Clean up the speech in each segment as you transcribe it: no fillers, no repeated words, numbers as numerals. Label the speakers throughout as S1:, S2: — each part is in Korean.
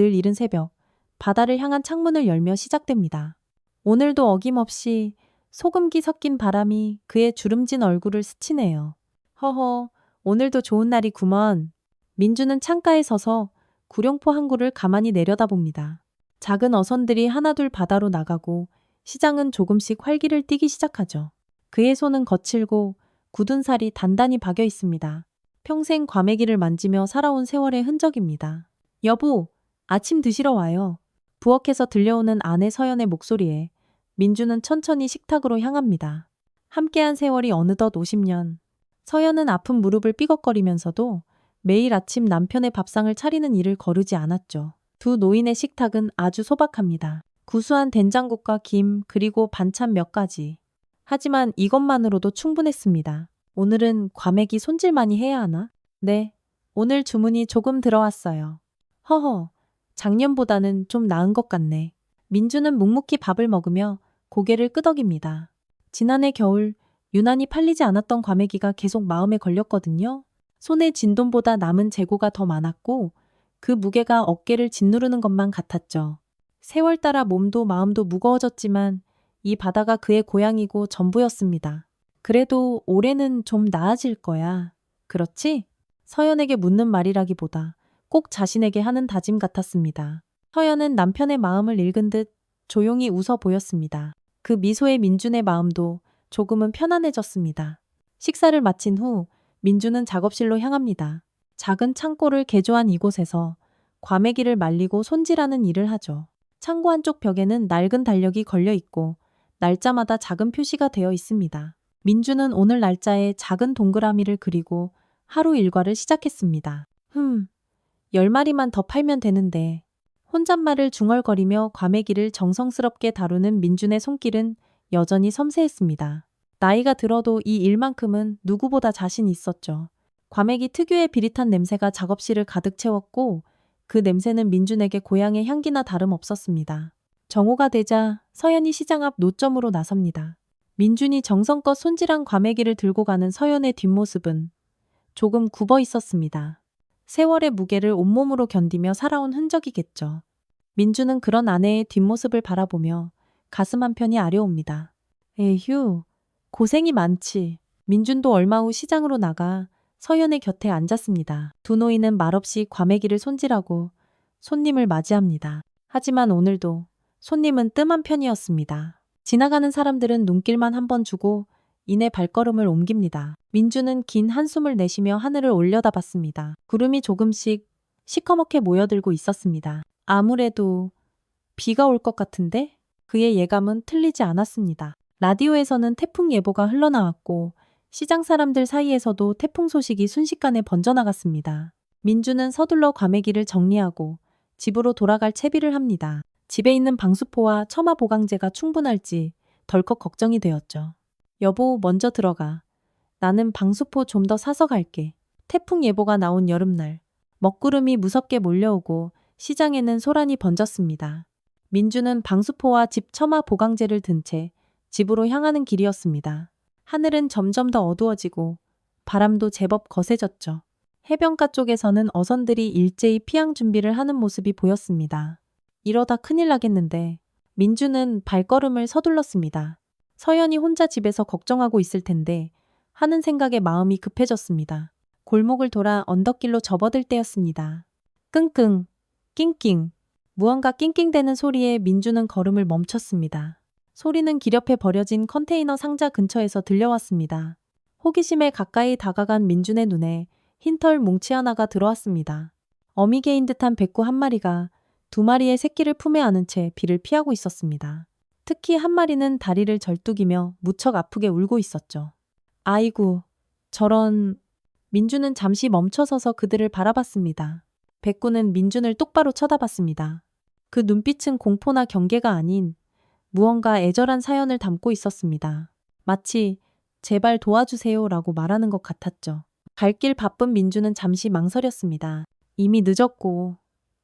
S1: 늘 이른 새벽, 바다를 향한 창문을 열며 시작됩니다. 오늘도 어김없이 소금기 섞인 바람이 그의 주름진 얼굴을 스치네요. 허허, 오늘도 좋은 날이구먼. 민주는 창가에 서서 구룡포 항구를 가만히 내려다봅니다. 작은 어선들이 하나둘 바다로 나가고 시장은 조금씩 활기를 띠기 시작하죠. 그의 손은 거칠고 굳은 살이 단단히 박여 있습니다. 평생 과메기를 만지며 살아온 세월의 흔적입니다. 여보, 아침 드시러 와요. 부엌에서 들려오는 아내 서연의 목소리에 민주는 천천히 식탁으로 향합니다. 함께한 세월이 어느덧 50년. 서연은 아픈 무릎을 삐걱거리면서도 매일 아침 남편의 밥상을 차리는 일을 거르지 않았죠. 두 노인의 식탁은 아주 소박합니다. 구수한 된장국과 김, 그리고 반찬 몇 가지. 하지만 이것만으로도 충분했습니다. 오늘은 과메기 손질만이 해야 하나? 네, 오늘 주문이 조금 들어왔어요. 허허, 작년보다는 좀 나은 것 같네. 민주는 묵묵히 밥을 먹으며 고개를 끄덕입니다. 지난해 겨울 유난히 팔리지 않았던 과메기가 계속 마음에 걸렸거든요. 손에 쥔 돈보다 남은 재고가 더 많았고 그 무게가 어깨를 짓누르는 것만 같았죠. 세월 따라 몸도 마음도 무거워졌지만 이 바다가 그의 고향이고 전부였습니다. 그래도 올해는 좀 나아질 거야. 그렇지? 서연에게 묻는 말이라기보다 꼭 자신에게 하는 다짐 같았습니다. 서연은 남편의 마음을 읽은 듯 조용히 웃어 보였습니다. 그 미소에 민준의 마음도 조금은 편안해졌습니다. 식사를 마친 후 민준은 작업실로 향합니다. 작은 창고를 개조한 이곳에서 과메기를 말리고 손질하는 일을 하죠. 창고 한쪽 벽에는 낡은 달력이 걸려 있고 날짜마다 작은 표시가 되어 있습니다. 민주는 오늘 날짜에 작은 동그라미를 그리고 하루 일과를 시작했습니다. 10마리만 더 팔면 되는데. 혼잣말을 중얼거리며 과메기를 정성스럽게 다루는 민준의 손길은 여전히 섬세했습니다. 나이가 들어도 이 일만큼은 누구보다 자신 있었죠. 과메기 특유의 비릿한 냄새가 작업실을 가득 채웠고 그 냄새는 민준에게 고향의 향기나 다름없었습니다. 정오가 되자 서연이 시장 앞 노점으로 나섭니다. 민준이 정성껏 손질한 과메기를 들고 가는 서연의 뒷모습은 조금 굽어 있었습니다. 세월의 무게를 온몸으로 견디며 살아온 흔적이겠죠. 민주는 그런 아내의 뒷모습을 바라보며 가슴 한편이 아려옵니다. 에휴, 고생이 많지. 민준도 얼마 후 시장으로 나가 서연의 곁에 앉았습니다. 두 노인은 말없이 과메기를 손질하고 손님을 맞이합니다. 하지만 오늘도 손님은 뜸한 편이었습니다. 지나가는 사람들은 눈길만 한번 주고 이내 발걸음을 옮깁니다. 민주는 긴 한숨을 내쉬며 하늘을 올려다봤습니다. 구름이 조금씩 시커멓게 모여들고 있었습니다. 아무래도 비가 올 것 같은데? 그의 예감은 틀리지 않았습니다. 라디오에서는 태풍 예보가 흘러나왔고 시장 사람들 사이에서도 태풍 소식이 순식간에 번져나갔습니다. 민주는 서둘러 과메기를 정리하고 집으로 돌아갈 채비를 합니다. 집에 있는 방수포와 처마 보강제가 충분할지 덜컥 걱정이 되었죠. 여보, 먼저 들어가. 나는 방수포 좀 더 사서 갈게. 태풍 예보가 나온 여름날, 먹구름이 무섭게 몰려오고 시장에는 소란이 번졌습니다. 민주는 방수포와 집 처마 보강제를 든 채 집으로 향하는 길이었습니다. 하늘은 점점 더 어두워지고 바람도 제법 거세졌죠. 해변가 쪽에서는 어선들이 일제히 피항 준비를 하는 모습이 보였습니다. 이러다 큰일 나겠는데 민주는 발걸음을 서둘렀습니다. 서연이 혼자 집에서 걱정하고 있을 텐데 하는 생각에 마음이 급해졌습니다. 골목을 돌아 언덕길로 접어들 때였습니다. 끙끙, 낑낑, 무언가 낑낑대는 소리에 민주는 걸음을 멈췄습니다. 소리는 길 옆에 버려진 컨테이너 상자 근처에서 들려왔습니다. 호기심에 가까이 다가간 민준의 눈에 흰털 뭉치 하나가 들어왔습니다. 어미개인 듯한 백구 한 마리가 두 마리의 새끼를 품에 안은 채 비를 피하고 있었습니다. 특히 한 마리는 다리를 절뚝이며 무척 아프게 울고 있었죠. 아이고, 저런... 민주는 잠시 멈춰서서 그들을 바라봤습니다. 백구는 민준을 똑바로 쳐다봤습니다. 그 눈빛은 공포나 경계가 아닌 무언가 애절한 사연을 담고 있었습니다. 마치 제발 도와주세요라고 말하는 것 같았죠. 갈 길 바쁜 민주는 잠시 망설였습니다. 이미 늦었고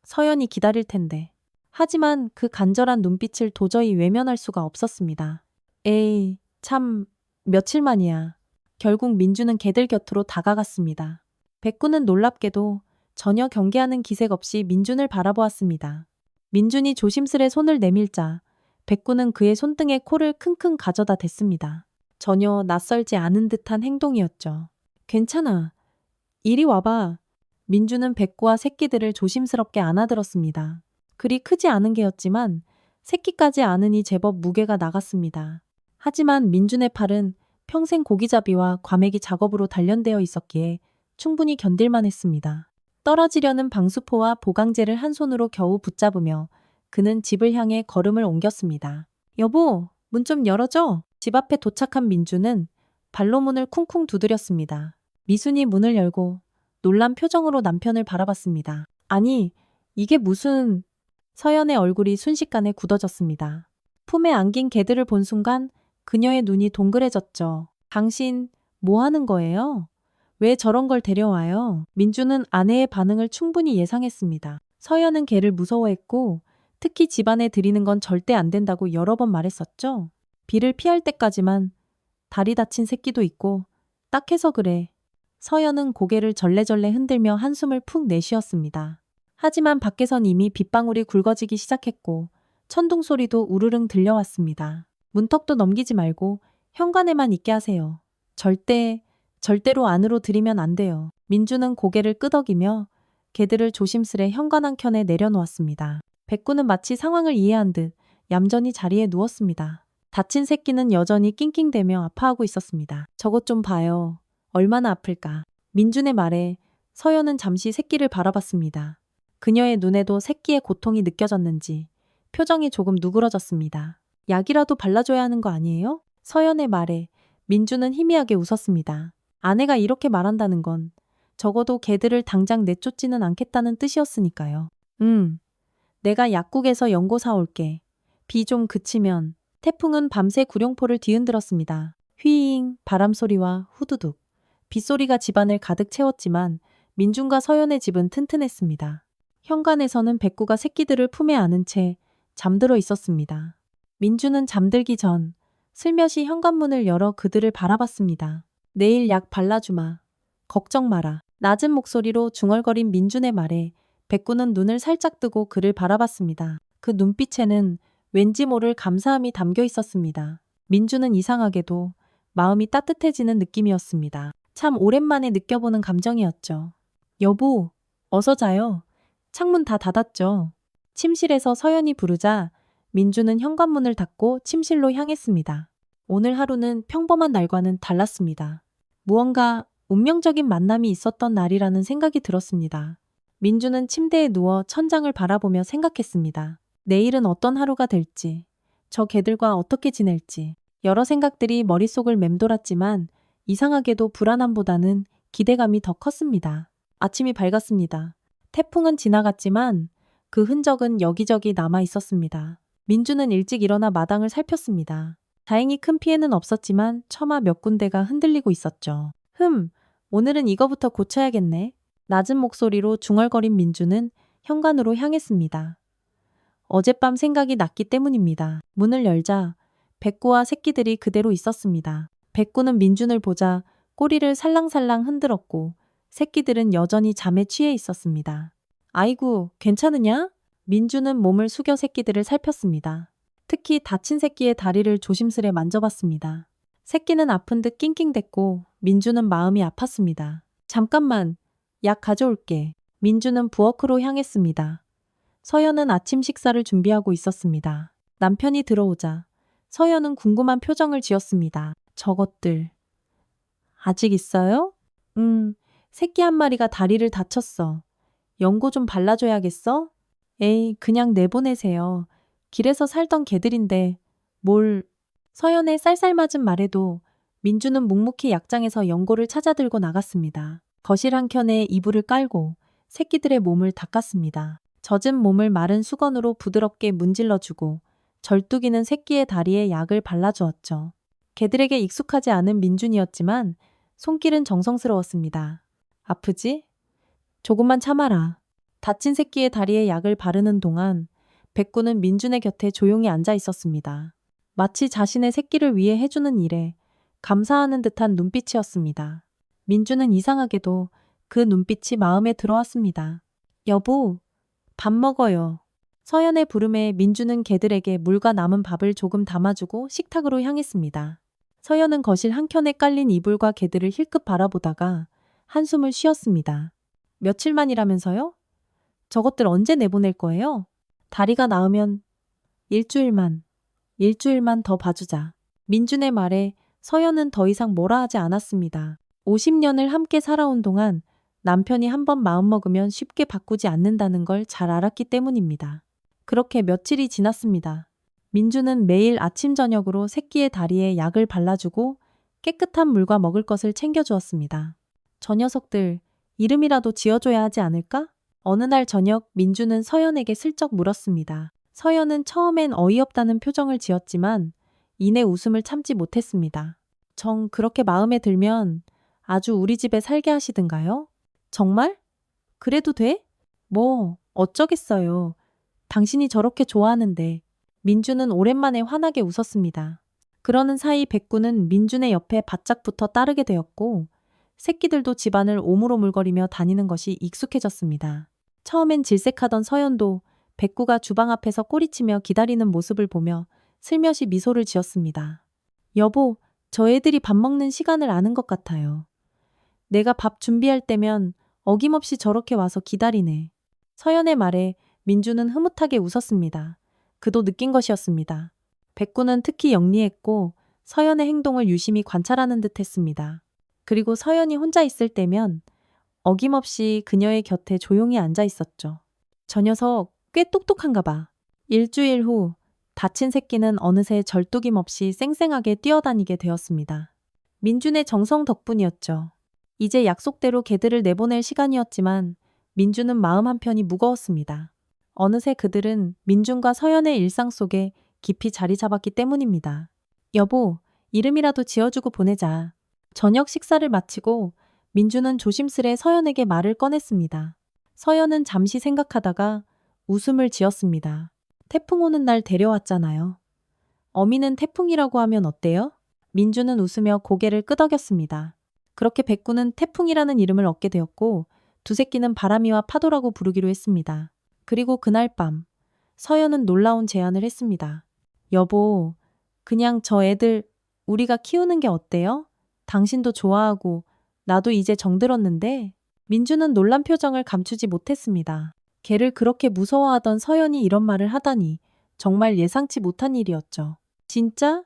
S1: 서연이 기다릴 텐데. 하지만 그 간절한 눈빛을 도저히 외면할 수가 없었습니다. 에이, 참, 며칠 만이야. 결국 민주는 개들 곁으로 다가갔습니다. 백구는 놀랍게도 전혀 경계하는 기색 없이 민준을 바라보았습니다. 민준이 조심스레 손을 내밀자 백구는 그의 손등에 코를 킁킁 가져다 댔습니다. 전혀 낯설지 않은 듯한 행동이었죠. 괜찮아. 이리 와봐. 민준은 백구와 새끼들을 조심스럽게 안아들었습니다. 그리 크지 않은 개였지만 새끼까지 안으니 제법 무게가 나갔습니다. 하지만 민준의 팔은 평생 고기잡이와 과메기 작업으로 단련되어 있었기에 충분히 견딜만 했습니다. 떨어지려는 방수포와 보강제를 한 손으로 겨우 붙잡으며 그는 집을 향해 걸음을 옮겼습니다. 여보, 문 좀 열어줘. 집 앞에 도착한 민준은 발로 문을 쿵쿵 두드렸습니다. 미순이 문을 열고 놀란 표정으로 남편을 바라봤습니다. 아니, 이게 무슨... 서연의 얼굴이 순식간에 굳어졌습니다. 품에 안긴 개들을 본 순간 그녀의 눈이 동그래졌죠. 당신, 뭐 하는 거예요? 왜 저런 걸 데려와요? 민주는 아내의 반응을 충분히 예상했습니다. 서연은 개를 무서워했고 특히 집안에 들이는 건 절대 안 된다고 여러 번 말했었죠. 비를 피할 때까지만 다리 다친 새끼도 있고 딱해서 그래. 서연은 고개를 절레절레 흔들며 한숨을 푹 내쉬었습니다. 하지만 밖에선 이미 빗방울이 굵어지기 시작했고 천둥 소리도 우르릉 들려왔습니다. 문턱도 넘기지 말고 현관에만 있게 하세요. 절대로 안으로 들이면 안 돼요. 민주는 고개를 끄덕이며 개들을 조심스레 현관 한켠에 내려놓았습니다. 백구는 마치 상황을 이해한 듯 얌전히 자리에 누웠습니다. 다친 새끼는 여전히 낑낑대며 아파하고 있었습니다. 저것 좀 봐요. 얼마나 아플까. 민준의 말에 서연은 잠시 새끼를 바라봤습니다. 그녀의 눈에도 새끼의 고통이 느껴졌는지 표정이 조금 누그러졌습니다. 약이라도 발라줘야 하는 거 아니에요? 서연의 말에 민준은 희미하게 웃었습니다. 아내가 이렇게 말한다는 건 적어도 개들을 당장 내쫓지는 않겠다는 뜻이었으니까요. 내가 약국에서 연고 사올게. 비 좀 그치면. 태풍은 밤새 구룡포를 뒤흔들었습니다. 휘잉 바람 소리와 후두둑. 빗소리가 집안을 가득 채웠지만 민준과 서연의 집은 튼튼했습니다. 현관에서는 백구가 새끼들을 품에 안은 채 잠들어 있었습니다. 민준은 잠들기 전 슬며시 현관문을 열어 그들을 바라봤습니다. 내일 약 발라주마. 걱정 마라. 낮은 목소리로 중얼거린 민준의 말에 백구는 눈을 살짝 뜨고 그를 바라봤습니다. 그 눈빛에는 왠지 모를 감사함이 담겨 있었습니다. 민준은 이상하게도 마음이 따뜻해지는 느낌이었습니다. 참 오랜만에 느껴보는 감정이었죠. 여보, 어서 자요. 창문 다 닫았죠. 침실에서 서연이 부르자 민준은 현관문을 닫고 침실로 향했습니다. 오늘 하루는 평범한 날과는 달랐습니다. 무언가 운명적인 만남이 있었던 날이라는 생각이 들었습니다. 민준은 침대에 누워 천장을 바라보며 생각했습니다. 내일은 어떤 하루가 될지, 저 개들과 어떻게 지낼지, 여러 생각들이 머릿속을 맴돌았지만 이상하게도 불안함보다는 기대감이 더 컸습니다. 아침이 밝았습니다. 태풍은 지나갔지만 그 흔적은 여기저기 남아 있었습니다. 민주는 일찍 일어나 마당을 살폈습니다. 다행히 큰 피해는 없었지만 처마 몇 군데가 흔들리고 있었죠. 오늘은 이거부터 고쳐야겠네. 낮은 목소리로 중얼거린 민주는 현관으로 향했습니다. 어젯밤 생각이 났기 때문입니다. 문을 열자 백구와 새끼들이 그대로 있었습니다. 백구는 민준을 보자 꼬리를 살랑살랑 흔들었고 새끼들은 여전히 잠에 취해 있었습니다. 아이고, 괜찮으냐? 민준은 몸을 숙여 새끼들을 살폈습니다. 특히 다친 새끼의 다리를 조심스레 만져봤습니다. 새끼는 아픈 듯 낑낑댔고 민준은 마음이 아팠습니다. 잠깐만, 약 가져올게. 민준은 부엌으로 향했습니다. 서연은 아침 식사를 준비하고 있었습니다. 남편이 들어오자 서연은 궁금한 표정을 지었습니다. 저것들 아직 있어요? 새끼 한 마리가 다리를 다쳤어. 연고 좀 발라줘야겠어? 에이, 그냥 내보내세요. 길에서 살던 개들인데 뭘... 서연의 쌀쌀맞은 말에도 민주는 묵묵히 약장에서 연고를 찾아 들고 나갔습니다. 거실 한켠에 이불을 깔고 새끼들의 몸을 닦았습니다. 젖은 몸을 마른 수건으로 부드럽게 문질러주고 절뚝이는 새끼의 다리에 약을 발라주었죠. 개들에게 익숙하지 않은 민준이었지만 손길은 정성스러웠습니다. 아프지? 조금만 참아라. 다친 새끼의 다리에 약을 바르는 동안 백구는 민준의 곁에 조용히 앉아 있었습니다. 마치 자신의 새끼를 위해 해주는 일에 감사하는 듯한 눈빛이었습니다. 민준은 이상하게도 그 눈빛이 마음에 들어왔습니다. 여보, 밥 먹어요. 서연의 부름에 민주는 개들에게 물과 남은 밥을 조금 담아주고 식탁으로 향했습니다. 서연은 거실 한켠에 깔린 이불과 개들을 힐끗 바라보다가 한숨을 쉬었습니다. 며칠만이라면서요? 저것들 언제 내보낼 거예요? 다리가 나으면 일주일만 더 봐주자. 민준의 말에 서연은 더 이상 뭐라 하지 않았습니다. 50년을 함께 살아온 동안 남편이 한번 마음먹으면 쉽게 바꾸지 않는다는 걸 잘 알았기 때문입니다. 그렇게 며칠이 지났습니다. 민주는 매일 아침 저녁으로 새끼의 다리에 약을 발라주고 깨끗한 물과 먹을 것을 챙겨주었습니다. 저 녀석들 이름이라도 지어줘야 하지 않을까? 어느 날 저녁 민주는 서연에게 슬쩍 물었습니다. 서연은 처음엔 어이없다는 표정을 지었지만 이내 웃음을 참지 못했습니다. 정 그렇게 마음에 들면 아주 우리 집에 살게 하시든가요? 정말? 그래도 돼? 뭐 어쩌겠어요. 당신이 저렇게 좋아하는데. 민주는 오랜만에 환하게 웃었습니다. 그러는 사이 백구는 민준의 옆에 바짝 붙어 따르게 되었고 새끼들도 집안을 오물오물거리며 다니는 것이 익숙해졌습니다. 처음엔 질색하던 서연도 백구가 주방 앞에서 꼬리치며 기다리는 모습을 보며 슬며시 미소를 지었습니다. 여보, 저 애들이 밥 먹는 시간을 아는 것 같아요. 내가 밥 준비할 때면 어김없이 저렇게 와서 기다리네. 서연의 말에 민주는 흐뭇하게 웃었습니다. 그도 느낀 것이었습니다. 백구는 특히 영리했고 서연의 행동을 유심히 관찰하는 듯 했습니다. 그리고 서연이 혼자 있을 때면 어김없이 그녀의 곁에 조용히 앉아 있었죠. 저 녀석 꽤 똑똑한가 봐. 일주일 후 다친 새끼는 어느새 절뚝임 없이 쌩쌩하게 뛰어다니게 되었습니다. 민준의 정성 덕분이었죠. 이제 약속대로 개들을 내보낼 시간이었지만 민준은 마음 한편이 무거웠습니다. 어느새 그들은 민준과 서연의 일상 속에 깊이 자리 잡았기 때문입니다. 여보, 이름이라도 지어주고 보내자. 저녁 식사를 마치고 민준은 조심스레 서연에게 말을 꺼냈습니다. 서연은 잠시 생각하다가 웃음을 지었습니다. 태풍 오는 날 데려왔잖아요. 어미는 태풍이라고 하면 어때요? 민준은 웃으며 고개를 끄덕였습니다. 그렇게 백구는 태풍이라는 이름을 얻게 되었고 두 새끼는 바람이와 파도라고 부르기로 했습니다. 그리고 그날 밤 서연은 놀라운 제안을 했습니다. 여보, 그냥 저 애들 우리가 키우는 게 어때요? 당신도 좋아하고 나도 이제 정들었는데. 민주는 놀란 표정을 감추지 못했습니다. 걔를 그렇게 무서워하던 서연이 이런 말을 하다니 정말 예상치 못한 일이었죠. 진짜?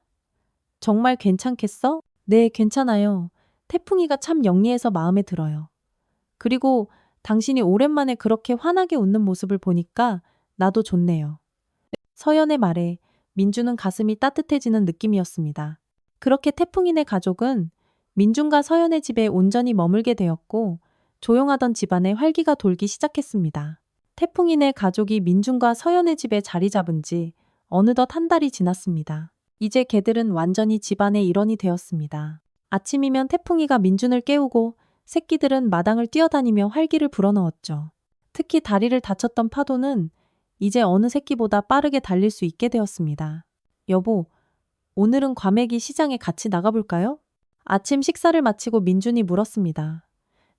S1: 정말 괜찮겠어? 네, 괜찮아요. 태풍이가 참 영리해서 마음에 들어요. 그리고 당신이 오랜만에 그렇게 환하게 웃는 모습을 보니까 나도 좋네요. 서연의 말에 민주는 가슴이 따뜻해지는 느낌이었습니다. 그렇게 태풍이네 가족은 민준과 서연의 집에 온전히 머물게 되었고 조용하던 집안에 활기가 돌기 시작했습니다. 태풍이네 가족이 민준과 서연의 집에 자리 잡은 지 어느덧 한 달이 지났습니다. 이제 개들은 완전히 집안의 일원이 되었습니다. 아침이면 태풍이가 민준을 깨우고 새끼들은 마당을 뛰어다니며 활기를 불어넣었죠. 특히 다리를 다쳤던 파도는 이제 어느 새끼보다 빠르게 달릴 수 있게 되었습니다. 여보, 오늘은 과메기 시장에 같이 나가볼까요? 아침 식사를 마치고 민준이 물었습니다.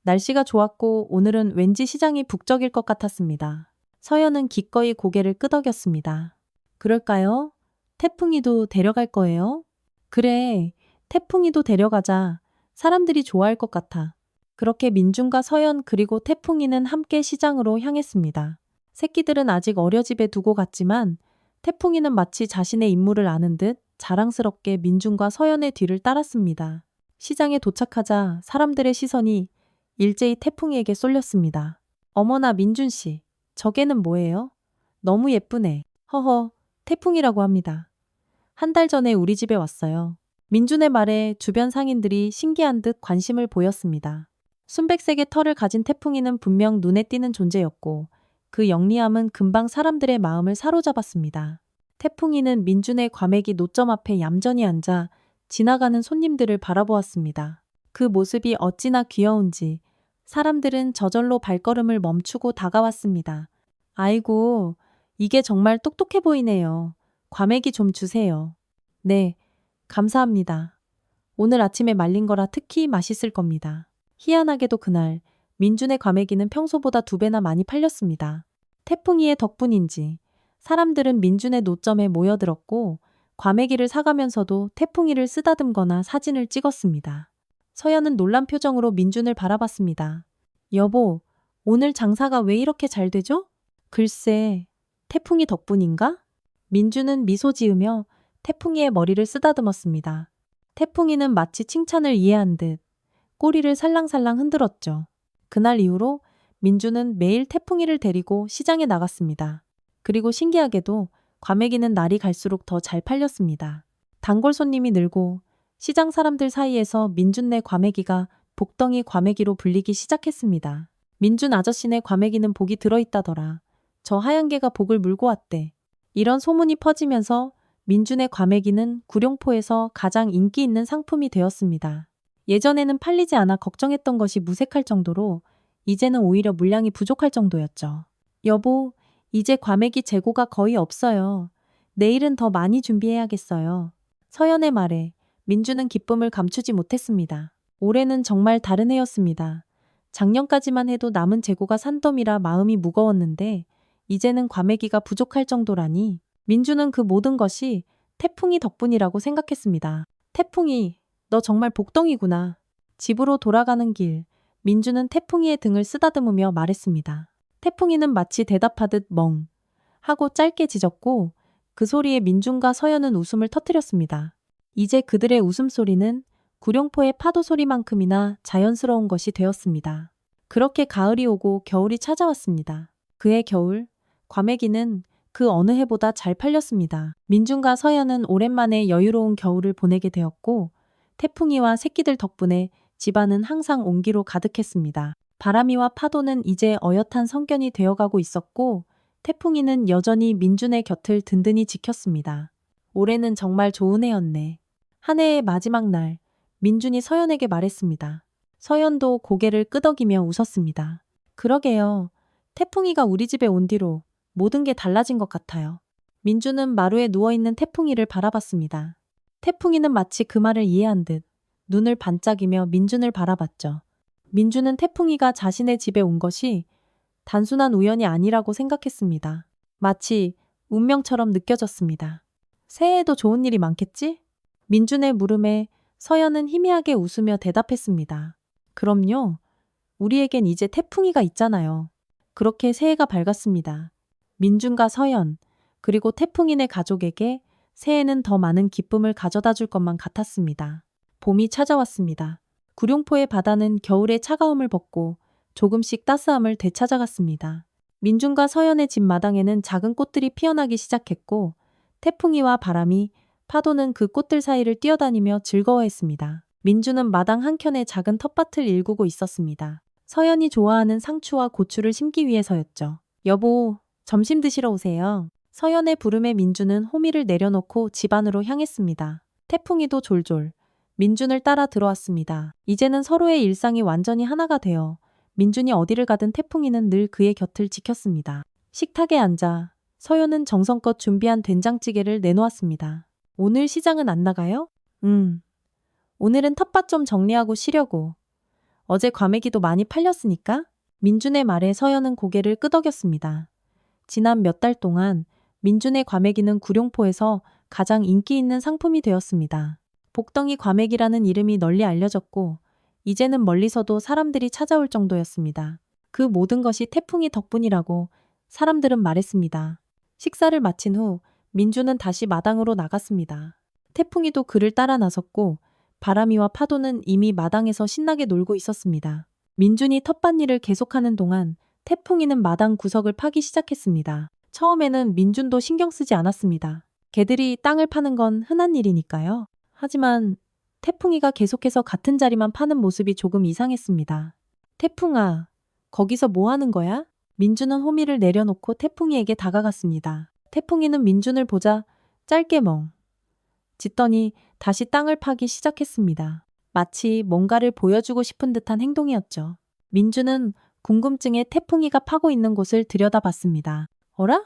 S1: 날씨가 좋았고 오늘은 왠지 시장이 북적일 것 같았습니다. 서연은 기꺼이 고개를 끄덕였습니다. 그럴까요? 태풍이도 데려갈 거예요? 그래, 태풍이도 데려가자. 사람들이 좋아할 것 같아. 그렇게 민준과 서연 그리고 태풍이는 함께 시장으로 향했습니다. 새끼들은 아직 어려 집에 두고 갔지만 태풍이는 마치 자신의 임무를 아는 듯 자랑스럽게 민준과 서연의 뒤를 따랐습니다. 시장에 도착하자 사람들의 시선이 일제히 태풍이에게 쏠렸습니다. 어머나 민준 씨, 저게는 뭐예요? 너무 예쁘네. 허허, 태풍이라고 합니다. 한 달 전에 우리 집에 왔어요. 민준의 말에 주변 상인들이 신기한 듯 관심을 보였습니다. 순백색의 털을 가진 태풍이는 분명 눈에 띄는 존재였고 그 영리함은 금방 사람들의 마음을 사로잡았습니다. 태풍이는 민준의 과메기 노점 앞에 얌전히 앉아 지나가는 손님들을 바라보았습니다. 그 모습이 어찌나 귀여운지 사람들은 저절로 발걸음을 멈추고 다가왔습니다. 아이고, 이게 정말 똑똑해 보이네요. 과메기 좀 주세요. 네, 감사합니다. 오늘 아침에 말린 거라 특히 맛있을 겁니다. 희한하게도 그날 민준의 과메기는 평소보다 2배나 많이 팔렸습니다. 태풍이의 덕분인지 사람들은 민준의 노점에 모여들었고 과메기를 사가면서도 태풍이를 쓰다듬거나 사진을 찍었습니다. 서연은 놀란 표정으로 민준을 바라봤습니다. 여보, 오늘 장사가 왜 이렇게 잘 되죠? 글쎄, 태풍이 덕분인가? 민준은 미소 지으며 태풍이의 머리를 쓰다듬었습니다. 태풍이는 마치 칭찬을 이해한 듯 꼬리를 살랑살랑 흔들었죠. 그날 이후로 민준은 매일 태풍이를 데리고 시장에 나갔습니다. 그리고 신기하게도 과메기는 날이 갈수록 더 잘 팔렸습니다. 단골 손님이 늘고 시장 사람들 사이에서 민준네 과메기가 복덩이 과메기로 불리기 시작했습니다. 민준 아저씨네 과메기는 복이 들어있다더라. 저 하얀 개가 복을 물고 왔대. 이런 소문이 퍼지면서 민준의 과메기는 구룡포에서 가장 인기 있는 상품이 되었습니다. 예전에는 팔리지 않아 걱정했던 것이 무색할 정도로 이제는 오히려 물량이 부족할 정도였죠. 여보, 이제 과메기 재고가 거의 없어요. 내일은 더 많이 준비해야겠어요. 서연의 말에 민준은 기쁨을 감추지 못했습니다. 올해는 정말 다른 해였습니다. 작년까지만 해도 남은 재고가 산더미라 마음이 무거웠는데 이제는 과메기가 부족할 정도라니 민준은 그 모든 것이 태풍이 덕분이라고 생각했습니다. 태풍이, 너 정말 복덩이구나. 집으로 돌아가는 길, 민준은 태풍이의 등을 쓰다듬으며 말했습니다. 태풍이는 마치 대답하듯 멍 하고 짧게 짖었고 그 소리에 민준과 서연은 웃음을 터뜨렸습니다. 이제 그들의 웃음소리는 구룡포의 파도 소리만큼이나 자연스러운 것이 되었습니다. 그렇게 가을이 오고 겨울이 찾아왔습니다. 그해 겨울, 과메기는 그 어느 해보다 잘 팔렸습니다. 민준과 서연은 오랜만에 여유로운 겨울을 보내게 되었고 태풍이와 새끼들 덕분에 집안은 항상 온기로 가득했습니다. 바람이와 파도는 이제 어엿한 성견이 되어가고 있었고 태풍이는 여전히 민준의 곁을 든든히 지켰습니다. 올해는 정말 좋은 해였네. 한 해의 마지막 날, 민준이 서연에게 말했습니다. 서연도 고개를 끄덕이며 웃었습니다. 그러게요. 태풍이가 우리 집에 온 뒤로 모든 게 달라진 것 같아요. 민준은 마루에 누워있는 태풍이를 바라봤습니다. 태풍이는 마치 그 말을 이해한 듯 눈을 반짝이며 민준을 바라봤죠. 민준은 태풍이가 자신의 집에 온 것이 단순한 우연이 아니라고 생각했습니다. 마치 운명처럼 느껴졌습니다. 새해에도 좋은 일이 많겠지? 민준의 물음에 서연은 희미하게 웃으며 대답했습니다. 그럼요. 우리에겐 이제 태풍이가 있잖아요. 그렇게 새해가 밝았습니다. 민준과 서연, 그리고 태풍이네 가족에게 새해는 더 많은 기쁨을 가져다 줄 것만 같았습니다. 봄이 찾아왔습니다. 구룡포의 바다는 겨울의 차가움을 벗고 조금씩 따스함을 되찾아갔습니다. 민준과 서연의 집 마당에는 작은 꽃들이 피어나기 시작했고 태풍이와 바람이, 파도는 그 꽃들 사이를 뛰어다니며 즐거워했습니다. 민준은 마당 한켠에 작은 텃밭을 일구고 있었습니다. 서연이 좋아하는 상추와 고추를 심기 위해서였죠. 여보, 점심 드시러 오세요. 서연의 부름에 민준은 호미를 내려놓고 집 안으로 향했습니다. 태풍이도 졸졸 민준을 따라 들어왔습니다. 이제는 서로의 일상이 완전히 하나가 되어 민준이 어디를 가든 태풍이는 늘 그의 곁을 지켰습니다. 식탁에 앉아 서연은 정성껏 준비한 된장찌개를 내놓았습니다. 오늘 시장은 안 나가요? 오늘은 텃밭 좀 정리하고 쉬려고. 어제 과메기도 많이 팔렸으니까? 민준의 말에 서연은 고개를 끄덕였습니다. 지난 몇 달 동안 민준의 과메기는 구룡포에서 가장 인기 있는 상품이 되었습니다. 복덩이 과메기라는 이름이 널리 알려졌고 이제는 멀리서도 사람들이 찾아올 정도였습니다. 그 모든 것이 태풍이 덕분이라고 사람들은 말했습니다. 식사를 마친 후 민준은 다시 마당으로 나갔습니다. 태풍이도 그를 따라 나섰고 바람이와 파도는 이미 마당에서 신나게 놀고 있었습니다. 민준이 텃밭일을 계속하는 동안 태풍이는 마당 구석을 파기 시작했습니다. 처음에는 민준도 신경 쓰지 않았습니다. 개들이 땅을 파는 건 흔한 일이니까요. 하지만 태풍이가 계속해서 같은 자리만 파는 모습이 조금 이상했습니다. 태풍아, 거기서 뭐 하는 거야? 민준은 호미를 내려놓고 태풍이에게 다가갔습니다. 태풍이는 민준을 보자 짧게 멍 짖더니 다시 땅을 파기 시작했습니다. 마치 뭔가를 보여주고 싶은 듯한 행동이었죠. 민준은 궁금증에 태풍이가 파고 있는 곳을 들여다봤습니다. 어라?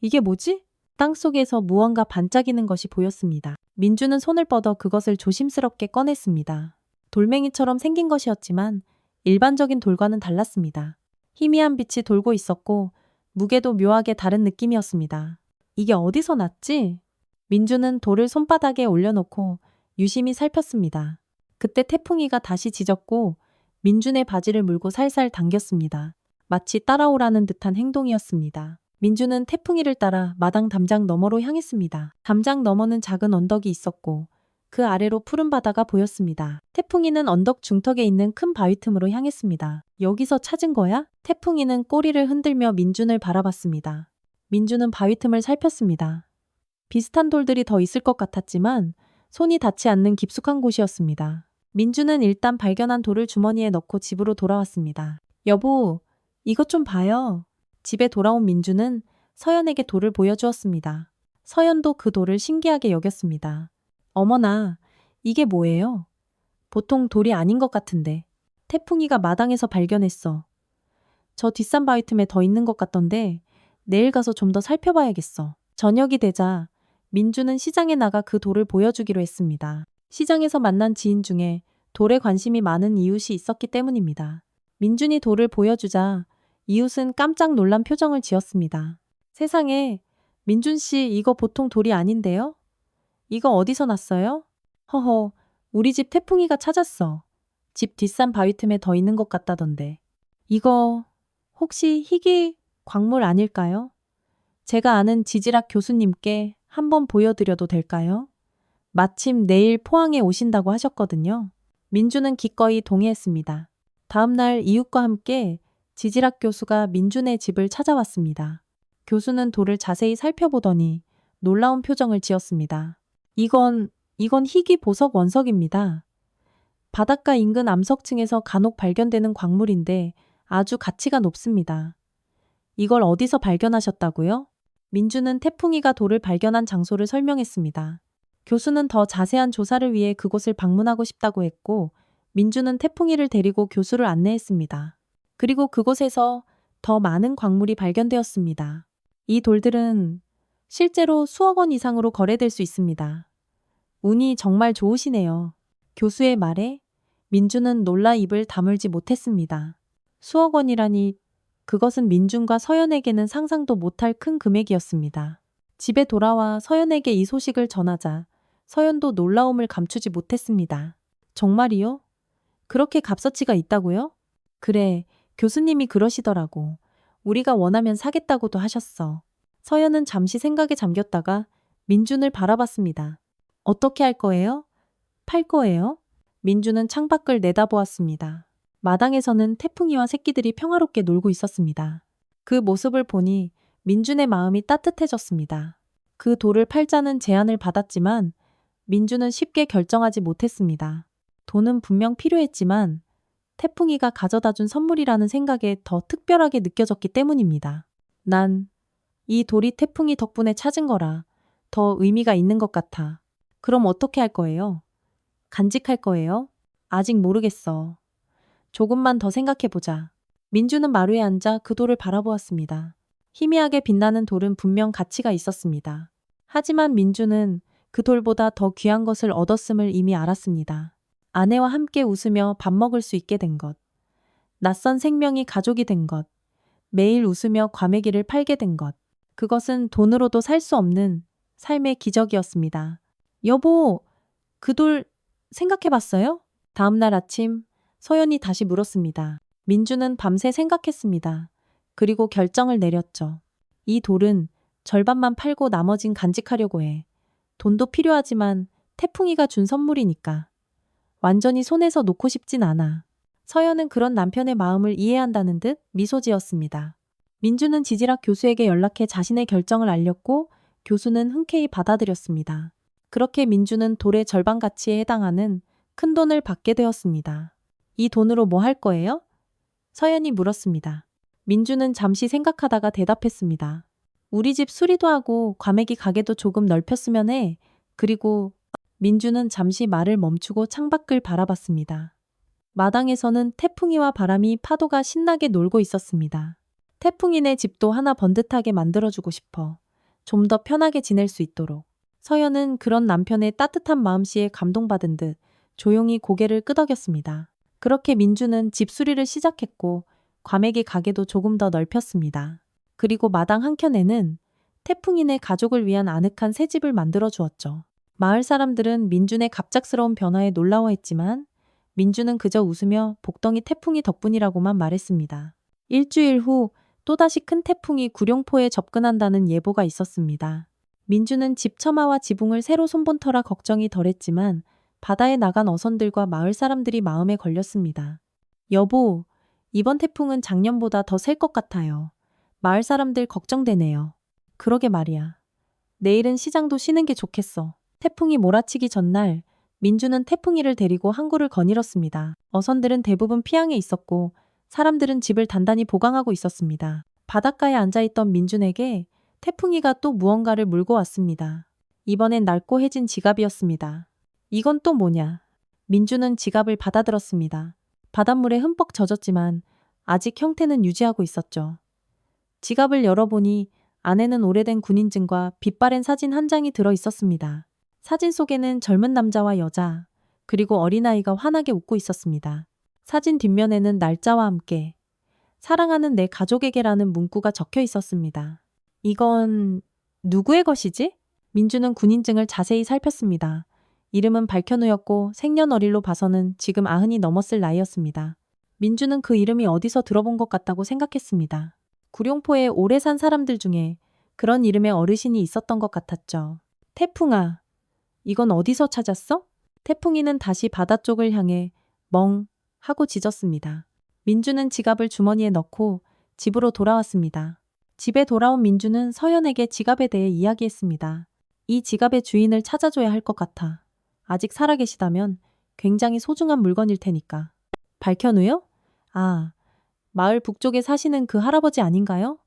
S1: 이게 뭐지? 땅속에서 무언가 반짝이는 것이 보였습니다. 민준은 손을 뻗어 그것을 조심스럽게 꺼냈습니다. 돌멩이처럼 생긴 것이었지만 일반적인 돌과는 달랐습니다. 희미한 빛이 돌고 있었고 무게도 묘하게 다른 느낌이었습니다. 이게 어디서 났지? 민주는 돌을 손바닥에 올려놓고 유심히 살폈습니다. 그때 태풍이가 다시 짖었고 민준의 바지를 물고 살살 당겼습니다. 마치 따라오라는 듯한 행동이었습니다. 민주는 태풍이를 따라 마당 담장 너머로 향했습니다. 담장 너머는 작은 언덕이 있었고 그 아래로 푸른 바다가 보였습니다. 태풍이는 언덕 중턱에 있는 큰 바위 틈으로 향했습니다. 여기서 찾은 거야? 태풍이는 꼬리를 흔들며 민준을 바라봤습니다. 민준은 바위 틈을 살폈습니다. 비슷한 돌들이 더 있을 것 같았지만 손이 닿지 않는 깊숙한 곳이었습니다. 민준은 일단 발견한 돌을 주머니에 넣고 집으로 돌아왔습니다. 여보, 이것 좀 봐요. 집에 돌아온 민준은 서연에게 돌을 보여주었습니다. 서연도 그 돌을 신기하게 여겼습니다. 어머나, 이게 뭐예요? 보통 돌이 아닌 것 같은데. 태풍이가 마당에서 발견했어. 저 뒷산 바위 틈에 더 있는 것 같던데 내일 가서 좀 더 살펴봐야겠어. 저녁이 되자 민주는 시장에 나가 그 돌을 보여주기로 했습니다. 시장에서 만난 지인 중에 돌에 관심이 많은 이웃이 있었기 때문입니다. 민준이 돌을 보여주자 이웃은 깜짝 놀란 표정을 지었습니다. 세상에, 민준 씨 이거 보통 돌이 아닌데요? 이거 어디서 났어요? 허허, 우리 집 태풍이가 찾았어. 집 뒷산 바위 틈에 더 있는 것 같다던데. 이거 혹시 희귀 광물 아닐까요? 제가 아는 지질학 교수님께 한번 보여드려도 될까요? 마침 내일 포항에 오신다고 하셨거든요. 민주는 기꺼이 동의했습니다. 다음 날 이웃과 함께 지질학 교수가 민준의 집을 찾아왔습니다. 교수는 돌을 자세히 살펴보더니 놀라운 표정을 지었습니다. 이건 희귀 보석 원석입니다. 바닷가 인근 암석층에서 간혹 발견되는 광물인데 아주 가치가 높습니다. 이걸 어디서 발견하셨다고요? 민주는 태풍이가 돌을 발견한 장소를 설명했습니다. 교수는 더 자세한 조사를 위해 그곳을 방문하고 싶다고 했고 민주는 태풍이를 데리고 교수를 안내했습니다. 그리고 그곳에서 더 많은 광물이 발견되었습니다. 이 돌들은 실제로 수억 원 이상으로 거래될 수 있습니다. 운이 정말 좋으시네요. 교수의 말에 민주는 놀라 입을 다물지 못했습니다. 수억 원이라니 그것은 민준과 서연에게는 상상도 못할 큰 금액이었습니다. 집에 돌아와 서연에게 이 소식을 전하자 서연도 놀라움을 감추지 못했습니다. 정말이요? 그렇게 값어치가 있다고요? 그래, 교수님이 그러시더라고. 우리가 원하면 사겠다고도 하셨어. 서연은 잠시 생각에 잠겼다가 민준을 바라봤습니다. 어떻게 할 거예요? 팔 거예요? 민준은 창밖을 내다보았습니다. 마당에서는 태풍이와 새끼들이 평화롭게 놀고 있었습니다. 그 모습을 보니 민준의 마음이 따뜻해졌습니다. 그 돌을 팔자는 제안을 받았지만 민준은 쉽게 결정하지 못했습니다. 돈은 분명 필요했지만 태풍이가 가져다 준 선물이라는 생각에 더 특별하게 느껴졌기 때문입니다. 난 이 돌이 태풍이 덕분에 찾은 거라 더 의미가 있는 것 같아. 그럼 어떻게 할 거예요? 간직할 거예요? 아직 모르겠어. 조금만 더 생각해보자. 민주는 마루에 앉아 그 돌을 바라보았습니다. 희미하게 빛나는 돌은 분명 가치가 있었습니다. 하지만 민주는 그 돌보다 더 귀한 것을 얻었음을 이미 알았습니다. 아내와 함께 웃으며 밥 먹을 수 있게 된 것. 낯선 생명이 가족이 된 것. 매일 웃으며 과메기를 팔게 된 것. 그것은 돈으로도 살 수 없는 삶의 기적이었습니다. 여보, 그 돌 생각해봤어요? 다음 날 아침 서연이 다시 물었습니다. 민주는 밤새 생각했습니다. 그리고 결정을 내렸죠. 이 돌은 절반만 팔고 나머진 간직하려고 해. 돈도 필요하지만 태풍이가 준 선물이니까. 완전히 손에서 놓고 싶진 않아. 서연은 그런 남편의 마음을 이해한다는 듯 미소 지었습니다. 민주는 지질학 교수에게 연락해 자신의 결정을 알렸고 교수는 흔쾌히 받아들였습니다. 그렇게 민주는 돌의 절반 가치에 해당하는 큰 돈을 받게 되었습니다. 이 돈으로 뭐 할 거예요? 서연이 물었습니다. 민주는 잠시 생각하다가 대답했습니다. 우리 집 수리도 하고 과메기 가게도 조금 넓혔으면 해. 그리고 민주는 잠시 말을 멈추고 창밖을 바라봤습니다. 마당에서는 태풍이와 바람이 파도가 신나게 놀고 있었습니다. 태풍이네 집도 하나 번듯하게 만들어주고 싶어. 좀 더 편하게 지낼 수 있도록. 서연은 그런 남편의 따뜻한 마음씨에 감동받은 듯 조용히 고개를 끄덕였습니다. 그렇게 민주는 집수리를 시작했고 과메기 가게도 조금 더 넓혔습니다. 그리고 마당 한켠에는 태풍이네 가족을 위한 아늑한 새 집을 만들어 주었죠. 마을 사람들은 민준의 갑작스러운 변화에 놀라워했지만 민준은 그저 웃으며 복덩이 태풍이 덕분이라고만 말했습니다. 일주일 후 또다시 큰 태풍이 구룡포에 접근한다는 예보가 있었습니다. 민준은 집 처마와 지붕을 새로 손본 터라 걱정이 덜했지만 바다에 나간 어선들과 마을 사람들이 마음에 걸렸습니다. 여보, 이번 태풍은 작년보다 더 셀 것 같아요. 마을 사람들 걱정되네요. 그러게 말이야. 내일은 시장도 쉬는 게 좋겠어. 태풍이 몰아치기 전날 민주는 태풍이를 데리고 항구를 거닐었습니다. 어선들은 대부분 피항에 있었고 사람들은 집을 단단히 보강하고 있었습니다. 바닷가에 앉아있던 민준에게 태풍이가 또 무언가를 물고 왔습니다. 이번엔 낡고 해진 지갑이었습니다. 이건 또 뭐냐? 민준은 지갑을 받아들었습니다. 바닷물에 흠뻑 젖었지만 아직 형태는 유지하고 있었죠. 지갑을 열어보니 안에는 오래된 군인증과 빛바랜 사진 한 장이 들어 있었습니다. 사진 속에는 젊은 남자와 여자, 그리고 어린아이가 환하게 웃고 있었습니다. 사진 뒷면에는 날짜와 함께 사랑하는 내 가족에게라는 문구가 적혀 있었습니다. 이건 누구의 것이지? 민주는 군인증을 자세히 살폈습니다. 이름은 발현우였고 생년월일로 봐서는 지금 90이 넘었을 나이였습니다. 민주는 그 이름이 어디서 들어본 것 같다고 생각했습니다. 구룡포에 오래 산 사람들 중에 그런 이름의 어르신이 있었던 것 같았죠. 태풍아, 이건 어디서 찾았어? 태풍이는 다시 바다 쪽을 향해 멍 하고 짖었습니다. 민주는 지갑을 주머니에 넣고 집으로 돌아왔습니다. 집에 돌아온 민주는 서연에게 지갑에 대해 이야기했습니다. 이 지갑의 주인을 찾아줘야 할 것 같아. 아직 살아계시다면 굉장히 소중한 물건일 테니까. 발현우요? 아, 마을 북쪽에 사시는 그 할아버지 아닌가요?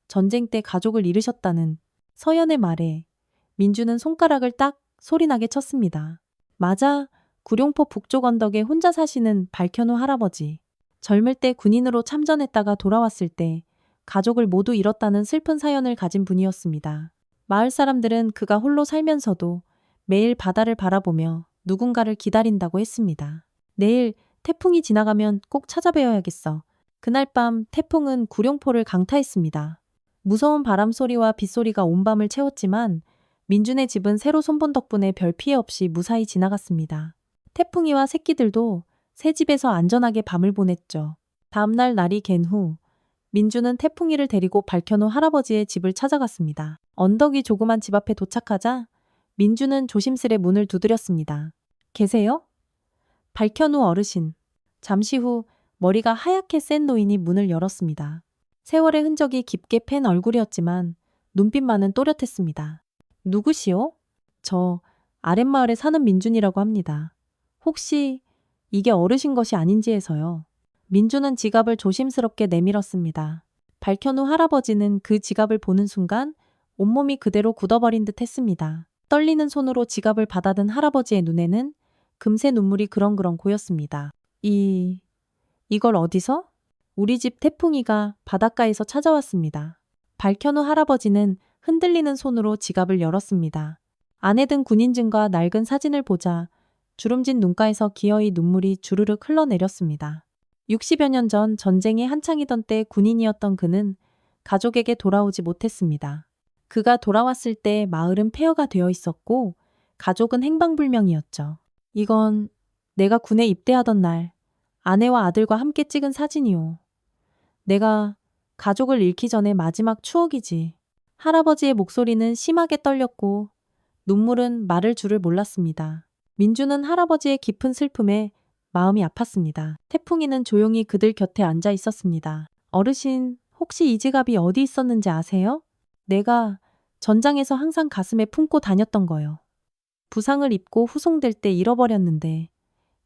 S1: 전쟁 때 가족을 잃으셨다는 서연의 말에 민주는 손가락을 딱 소리나게 쳤습니다. 맞아, 구룡포 북쪽 언덕에 혼자 사시는 발현우 할아버지. 젊을 때 군인으로 참전했다가 돌아왔을 때 가족을 모두 잃었다는 슬픈 사연을 가진 분이었습니다. 마을 사람들은 그가 홀로 살면서도 매일 바다를 바라보며 누군가를 기다린다고 했습니다. 내일 태풍이 지나가면 꼭 찾아뵈어야겠어. 그날 밤 태풍은 구룡포를 강타했습니다. 무서운 바람 소리와 빗소리가 온 밤을 채웠지만 민준의 집은 새로 손본 덕분에 별 피해 없이 무사히 지나갔습니다. 태풍이와 새끼들도 새 집에서 안전하게 밤을 보냈죠. 다음날 날이 갠 후 민주는 태풍이를 데리고 발현우 할아버지의 집을 찾아갔습니다. 언덕 위 조그만 집 앞에 도착하자 민주는 조심스레 문을 두드렸습니다. 계세요? 발현우 어르신. 잠시 후 머리가 하얗게 센 노인이 문을 열었습니다. 세월의 흔적이 깊게 팬 얼굴이었지만 눈빛만은 또렷했습니다. 누구시오? 저 아랫마을에 사는 민준이라고 합니다. 혹시 이게 어르신 것이 아닌지 해서요. 민주는 지갑을 조심스럽게 내밀었습니다. 발현우 할아버지는 그 지갑을 보는 순간 온몸이 그대로 굳어버린 듯 했습니다. 떨리는 손으로 지갑을 받아든 할아버지의 눈에는 금세 눈물이 그렁그렁 고였습니다. 이걸 어디서? 우리 집 태풍이가 바닷가에서 찾아왔습니다. 발현우 할아버지는 흔들리는 손으로 지갑을 열었습니다. 안에 든 군인증과 낡은 사진을 보자 주름진 눈가에서 기어이 눈물이 주르륵 흘러내렸습니다. 60여 년 전 전쟁이 한창이던 때 군인이었던 그는 가족에게 돌아오지 못했습니다. 그가 돌아왔을 때 마을은 폐허가 되어 있었고 가족은 행방불명이었죠. 이건 내가 군에 입대하던 날 아내와 아들과 함께 찍은 사진이오. 내가 가족을 잃기 전에 마지막 추억이지. 할아버지의 목소리는 심하게 떨렸고 눈물은 마를 줄을 몰랐습니다. 민주는 할아버지의 깊은 슬픔에 마음이 아팠습니다. 태풍이는 조용히 그들 곁에 앉아 있었습니다. 어르신, 혹시 이 지갑이 어디 있었는지 아세요? 내가 전장에서 항상 가슴에 품고 다녔던 거요. 부상을 입고 후송될 때 잃어버렸는데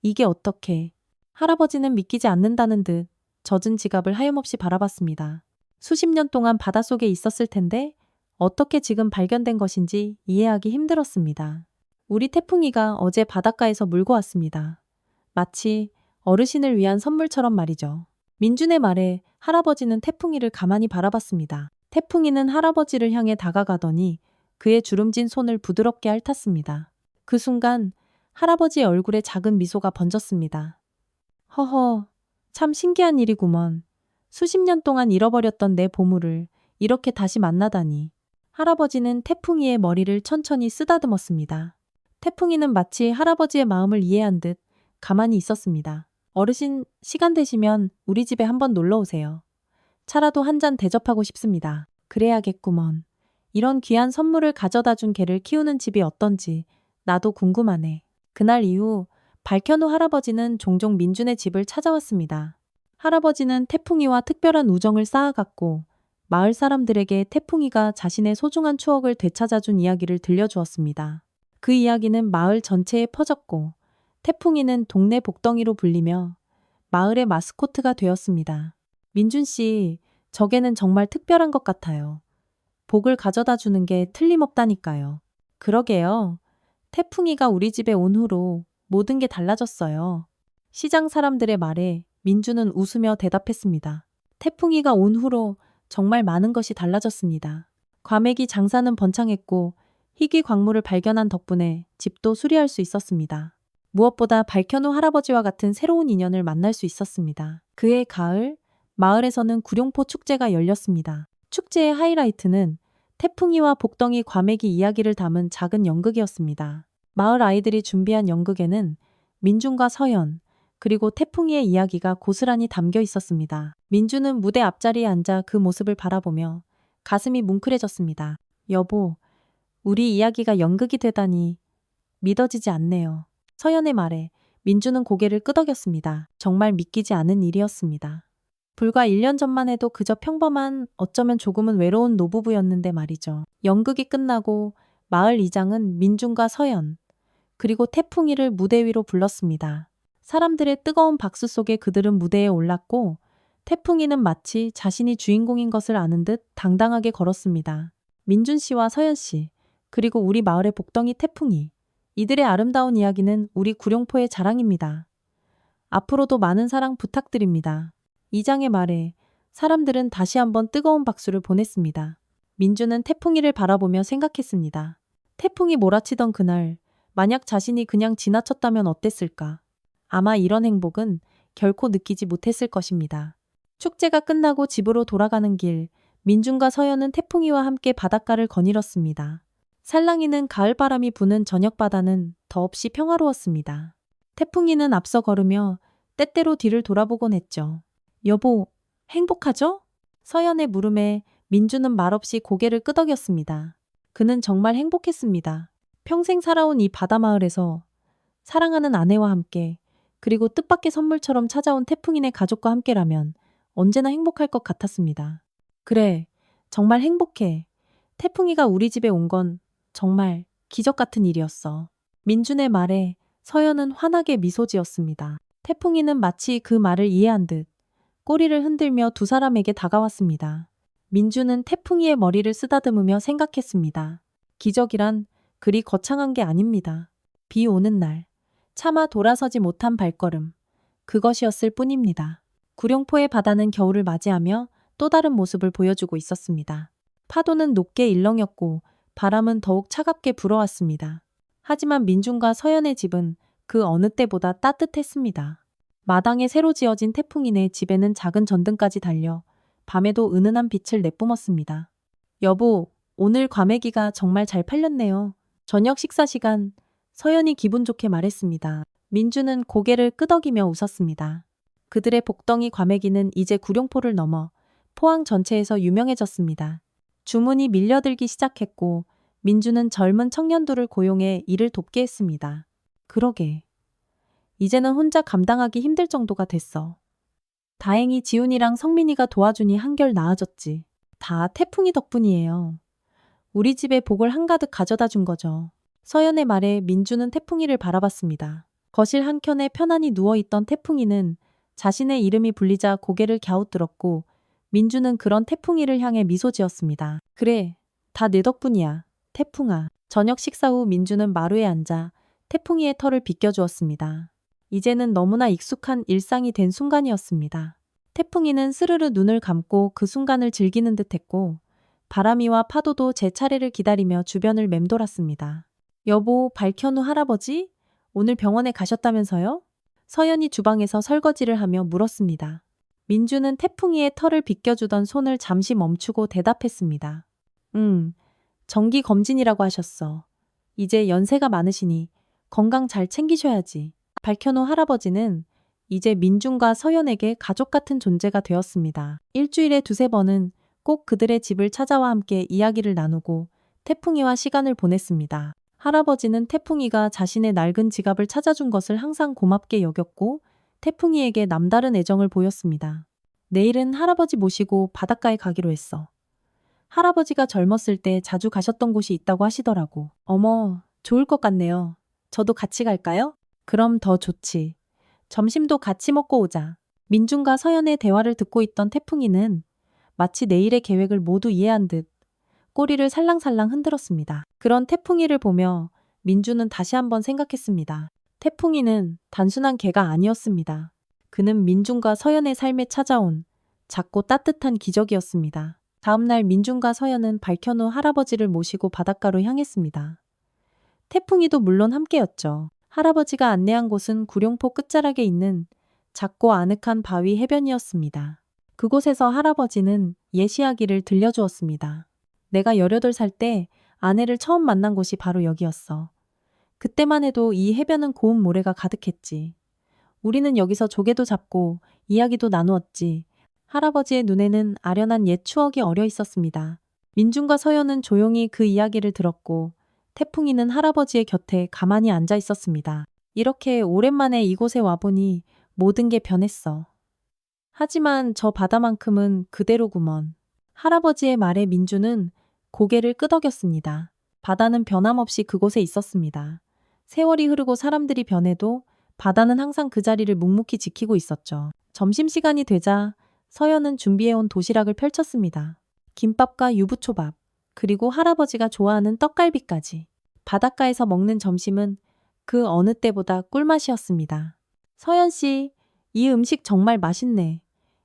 S1: 이게 어떻게? 할아버지는 믿기지 않는다는 듯 젖은 지갑을 하염없이 바라봤습니다. 수십 년 동안 바닷속에 있었을 텐데 어떻게 지금 발견된 것인지 이해하기 힘들었습니다. 우리 태풍이가 어제 바닷가에서 물고 왔습니다. 마치 어르신을 위한 선물처럼 말이죠. 민준의 말에 할아버지는 태풍이를 가만히 바라봤습니다. 태풍이는 할아버지를 향해 다가가더니 그의 주름진 손을 부드럽게 핥았습니다. 그 순간 할아버지의 얼굴에 작은 미소가 번졌습니다. 허허, 참 신기한 일이구먼. 수십 년 동안 잃어버렸던 내 보물을 이렇게 다시 만나다니. 할아버지는 태풍이의 머리를 천천히 쓰다듬었습니다. 태풍이는 마치 할아버지의 마음을 이해한 듯 가만히 있었습니다. 어르신, 시간 되시면 우리 집에 한번 놀러 오세요. 차라도 한 잔 대접하고 싶습니다. 그래야겠구먼. 이런 귀한 선물을 가져다 준 개를 키우는 집이 어떤지 나도 궁금하네. 그날 이후 발현우 할아버지는 종종 민준의 집을 찾아왔습니다. 할아버지는 태풍이와 특별한 우정을 쌓아갔고 마을 사람들에게 태풍이가 자신의 소중한 추억을 되찾아준 이야기를 들려주었습니다. 그 이야기는 마을 전체에 퍼졌고 태풍이는 동네 복덩이로 불리며 마을의 마스코트가 되었습니다. 민준 씨, 저 개는 정말 특별한 것 같아요. 복을 가져다 주는 게 틀림없다니까요. 그러게요. 태풍이가 우리 집에 온 후로 모든 게 달라졌어요. 시장 사람들의 말에 민주는 웃으며 대답했습니다. 태풍이가 온 후로 정말 많은 것이 달라졌습니다. 과메기 장사는 번창했고 희귀 광물을 발견한 덕분에 집도 수리할 수 있었습니다. 무엇보다 발현우 할아버지와 같은 새로운 인연을 만날 수 있었습니다. 그해 가을, 마을에서는 구룡포 축제가 열렸습니다. 축제의 하이라이트는 태풍이와 복덩이 과메기 이야기를 담은 작은 연극이었습니다. 마을 아이들이 준비한 연극에는 민준과 서연, 그리고 태풍이의 이야기가 고스란히 담겨 있었습니다. 민준은 무대 앞자리에 앉아 그 모습을 바라보며 가슴이 뭉클해졌습니다. 여보, 우리 이야기가 연극이 되다니 믿어지지 않네요. 서연의 말에 민준은 고개를 끄덕였습니다. 정말 믿기지 않은 일이었습니다. 불과 1년 전만 해도 그저 평범한 어쩌면 조금은 외로운 노부부였는데 말이죠. 연극이 끝나고 마을 이장은 민준과 서연, 그리고 태풍이를 무대 위로 불렀습니다. 사람들의 뜨거운 박수 속에 그들은 무대에 올랐고 태풍이는 마치 자신이 주인공인 것을 아는 듯 당당하게 걸었습니다. 민준 씨와 서연 씨, 그리고 우리 마을의 복덩이 태풍이, 이들의 아름다운 이야기는 우리 구룡포의 자랑입니다. 앞으로도 많은 사랑 부탁드립니다. 이장의 말에 사람들은 다시 한번 뜨거운 박수를 보냈습니다. 민준은 태풍이를 바라보며 생각했습니다. 태풍이 몰아치던 그날, 만약 자신이 그냥 지나쳤다면 어땠을까? 아마 이런 행복은 결코 느끼지 못했을 것입니다. 축제가 끝나고 집으로 돌아가는 길, 민준과 서연은 태풍이와 함께 바닷가를 거닐었습니다. 살랑이는 가을바람이 부는 저녁바다는 더없이 평화로웠습니다. 태풍이는 앞서 걸으며 때때로 뒤를 돌아보곤 했죠. 여보, 행복하죠? 서연의 물음에 민준은 말없이 고개를 끄덕였습니다. 그는 정말 행복했습니다. 평생 살아온 이 바다마을에서 사랑하는 아내와 함께, 그리고 뜻밖의 선물처럼 찾아온 태풍이네 가족과 함께라면 언제나 행복할 것 같았습니다. 그래, 정말 행복해. 태풍이가 우리 집에 온 건 정말 기적 같은 일이었어. 민준의 말에 서연은 환하게 미소 지었습니다. 태풍이는 마치 그 말을 이해한 듯 꼬리를 흔들며 두 사람에게 다가왔습니다. 민준은 태풍이의 머리를 쓰다듬으며 생각했습니다. 기적이란 그리 거창한 게 아닙니다. 비 오는 날, 차마 돌아서지 못한 발걸음, 그것이었을 뿐입니다. 구룡포의 바다는 겨울을 맞이하며 또 다른 모습을 보여주고 있었습니다. 파도는 높게 일렁였고 바람은 더욱 차갑게 불어왔습니다. 하지만 민준과 서연의 집은 그 어느 때보다 따뜻했습니다. 마당에 새로 지어진 태풍이네 집에는 작은 전등까지 달려 밤에도 은은한 빛을 내뿜었습니다. 여보, 오늘 과메기가 정말 잘 팔렸네요. 저녁 식사 시간, 서연이 기분 좋게 말했습니다. 민준은 고개를 끄덕이며 웃었습니다. 그들의 복덩이 과메기는 이제 구룡포를 넘어 포항 전체에서 유명해졌습니다. 주문이 밀려들기 시작했고 민준은 젊은 청년들을 고용해 일을 돕게 했습니다. 그러게. 이제는 혼자 감당하기 힘들 정도가 됐어. 다행히 지훈이랑 성민이가 도와주니 한결 나아졌지. 다 태풍이 덕분이에요. 우리 집에 복을 한가득 가져다 준 거죠. 서연의 말에 민준은 태풍이를 바라봤습니다. 거실 한켠에 편안히 누워있던 태풍이는 자신의 이름이 불리자 고개를 갸웃들었고 민준은 그런 태풍이를 향해 미소 지었습니다. 그래, 다 내 덕분이야, 태풍아. 저녁 식사 후 민준은 마루에 앉아 태풍이의 털을 빗겨주었습니다. 이제는 너무나 익숙한 일상이 된 순간이었습니다. 태풍이는 스르르 눈을 감고 그 순간을 즐기는 듯했고 바람이와 파도도 제 차례를 기다리며 주변을 맴돌았습니다. 여보, 발현우 할아버지? 오늘 병원에 가셨다면서요? 서연이 주방에서 설거지를 하며 물었습니다. 민주는 태풍이의 털을 빗겨주던 손을 잠시 멈추고 대답했습니다. 정기 검진이라고 하셨어. 이제 연세가 많으시니 건강 잘 챙기셔야지. 밝혀놓 할아버지는 이제 민준과 서연에게 가족 같은 존재가 되었습니다. 일주일에 두세 번은 꼭 그들의 집을 찾아와 함께 이야기를 나누고 태풍이와 시간을 보냈습니다. 할아버지는 태풍이가 자신의 낡은 지갑을 찾아준 것을 항상 고맙게 여겼고 태풍이에게 남다른 애정을 보였습니다. 내일은 할아버지 모시고 바닷가에 가기로 했어. 할아버지가 젊었을 때 자주 가셨던 곳이 있다고 하시더라고. 어머, 좋을 것 같네요. 저도 같이 갈까요? 그럼 더 좋지. 점심도 같이 먹고 오자. 민준과 서연의 대화를 듣고 있던 태풍이는 마치 내일의 계획을 모두 이해한 듯 꼬리를 살랑살랑 흔들었습니다. 그런 태풍이를 보며 민준은 다시 한번 생각했습니다. 태풍이는 단순한 개가 아니었습니다. 그는 민준과 서연의 삶에 찾아온 작고 따뜻한 기적이었습니다. 다음날 민준과 서연은 밝혀놓은 할아버지를 모시고 바닷가로 향했습니다. 태풍이도 물론 함께였죠. 할아버지가 안내한 곳은 구룡포 끝자락에 있는 작고 아늑한 바위 해변이었습니다. 그곳에서 할아버지는 옛 이야기를 들려주었습니다. 내가 18살 때 아내를 처음 만난 곳이 바로 여기였어. 그때만 해도 이 해변은 고운 모래가 가득했지. 우리는 여기서 조개도 잡고 이야기도 나누었지. 할아버지의 눈에는 아련한 옛 추억이 어려 있었습니다. 민준과 서연은 조용히 그 이야기를 들었고 태풍이는 할아버지의 곁에 가만히 앉아 있었습니다. 이렇게 오랜만에 이곳에 와보니 모든 게 변했어. 하지만 저 바다만큼은 그대로구먼. 할아버지의 말에 민준은 고개를 끄덕였습니다. 바다는 변함없이 그곳에 있었습니다. 세월이 흐르고 사람들이 변해도 바다는 항상 그 자리를 묵묵히 지키고 있었죠. 점심시간이 되자 서연은 준비해온 도시락을 펼쳤습니다. 김밥과 유부초밥, 그리고 할아버지가 좋아하는 떡갈비까지. 바닷가에서 먹는 점심은 그 어느 때보다 꿀맛이었습니다. 서연 씨, 이 음식 정말 맛있네.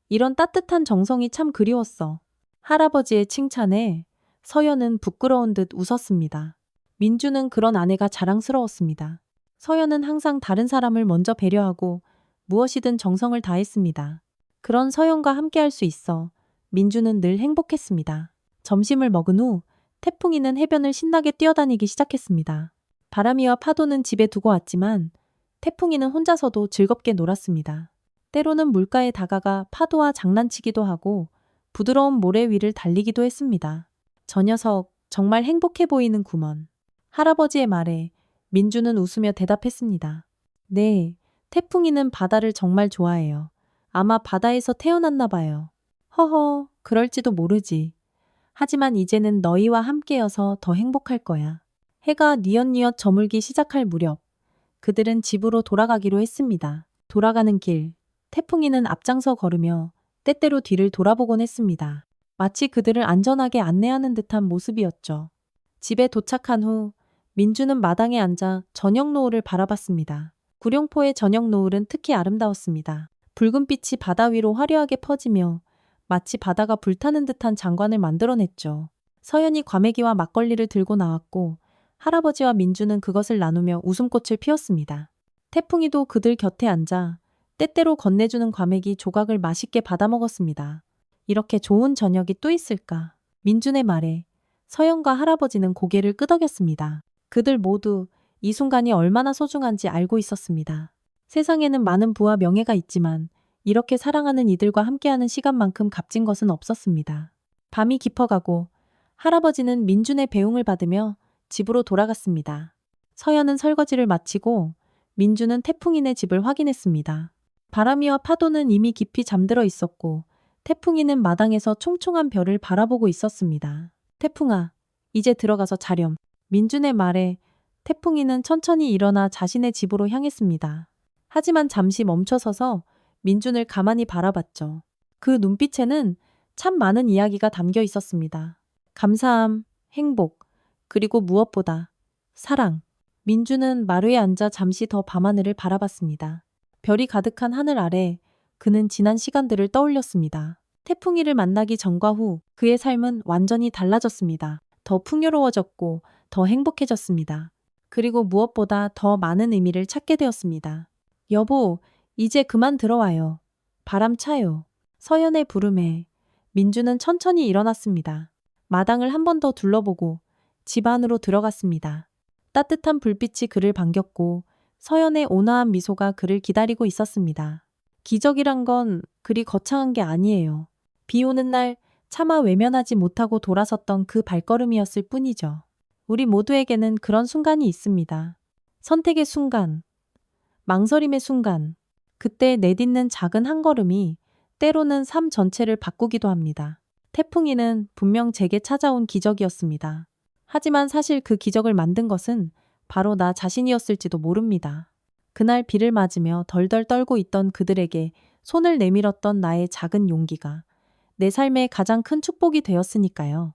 S1: 이런 따뜻한 정성이 참 그리웠어. 할아버지의 칭찬에 서연은 부끄러운 듯 웃었습니다. 민주는 그런 아내가 자랑스러웠습니다. 서연은 항상 다른 사람을 먼저 배려하고 무엇이든 정성을 다했습니다. 그런 서연과 함께할 수 있어 민주는 늘 행복했습니다. 점심을 먹은 후 태풍이는 해변을 신나게 뛰어다니기 시작했습니다. 바람이와 파도는 집에 두고 왔지만 태풍이는 혼자서도 즐겁게 놀았습니다. 때로는 물가에 다가가 파도와 장난치기도 하고 부드러운 모래 위를 달리기도 했습니다. 저 녀석 정말 행복해 보이는 구먼. 할아버지의 말에 민주는 웃으며 대답했습니다. 네, 태풍이는 바다를 정말 좋아해요. 아마 바다에서 태어났나 봐요. 허허, 그럴지도 모르지. 하지만 이제는 너희와 함께여서 더 행복할 거야. 해가 뉘엿뉘엿 저물기 시작할 무렵 그들은 집으로 돌아가기로 했습니다. 돌아가는 길, 태풍이는 앞장서 걸으며 때때로 뒤를 돌아보곤 했습니다. 마치 그들을 안전하게 안내하는 듯한 모습이었죠. 집에 도착한 후 민주는 마당에 앉아 저녁 노을을 바라봤습니다. 구룡포의 저녁 노을은 특히 아름다웠습니다. 붉은빛이 바다 위로 화려하게 퍼지며 마치 바다가 불타는 듯한 장관을 만들어냈죠. 서연이 과메기와 막걸리를 들고 나왔고 할아버지와 민주는 그것을 나누며 웃음꽃을 피웠습니다. 태풍이도 그들 곁에 앉아 때때로 건네주는 과메기 조각을 맛있게 받아먹었습니다. 이렇게 좋은 저녁이 또 있을까? 민준의 말에 서연과 할아버지는 고개를 끄덕였습니다. 그들 모두 이 순간이 얼마나 소중한지 알고 있었습니다. 세상에는 많은 부와 명예가 있지만 이렇게 사랑하는 이들과 함께하는 시간만큼 값진 것은 없었습니다. 밤이 깊어가고 할아버지는 민준의 배웅을 받으며 집으로 돌아갔습니다. 서연은 설거지를 마치고 민준은 태풍이네 집을 확인했습니다. 바람이와 파도는 이미 깊이 잠들어 있었고 태풍이는 마당에서 총총한 별을 바라보고 있었습니다. 태풍아, 이제 들어가서 자렴. 민준의 말에 태풍이는 천천히 일어나 자신의 집으로 향했습니다. 하지만 잠시 멈춰서서 민준을 가만히 바라봤죠. 그 눈빛에는 참 많은 이야기가 담겨 있었습니다. 감사함, 행복, 그리고 무엇보다 사랑. 민준은 마루에 앉아 잠시 더 밤하늘을 바라봤습니다. 별이 가득한 하늘 아래 그는 지난 시간들을 떠올렸습니다. 태풍이를 만나기 전과 후 그의 삶은 완전히 달라졌습니다. 더 풍요로워졌고 더 행복해졌습니다. 그리고 무엇보다 더 많은 의미를 찾게 되었습니다. 여보, 이제 그만 들어와요. 바람 차요. 서연의 부름에 민주는 천천히 일어났습니다. 마당을 한 번 더 둘러보고 집 안으로 들어갔습니다. 따뜻한 불빛이 그를 반겼고 서연의 온화한 미소가 그를 기다리고 있었습니다. 기적이란 건 그리 거창한 게 아니에요. 비 오는 날 차마 외면하지 못하고 돌아섰던 그 발걸음이었을 뿐이죠. 우리 모두에게는 그런 순간이 있습니다. 선택의 순간, 망설임의 순간, 그때 내딛는 작은 한 걸음이 때로는 삶 전체를 바꾸기도 합니다. 태풍이는 분명 제게 찾아온 기적이었습니다. 하지만 사실 그 기적을 만든 것은 바로 나 자신이었을지도 모릅니다. 그날 비를 맞으며 덜덜 떨고 있던 그들에게 손을 내밀었던 나의 작은 용기가 내 삶의 가장 큰 축복이 되었으니까요.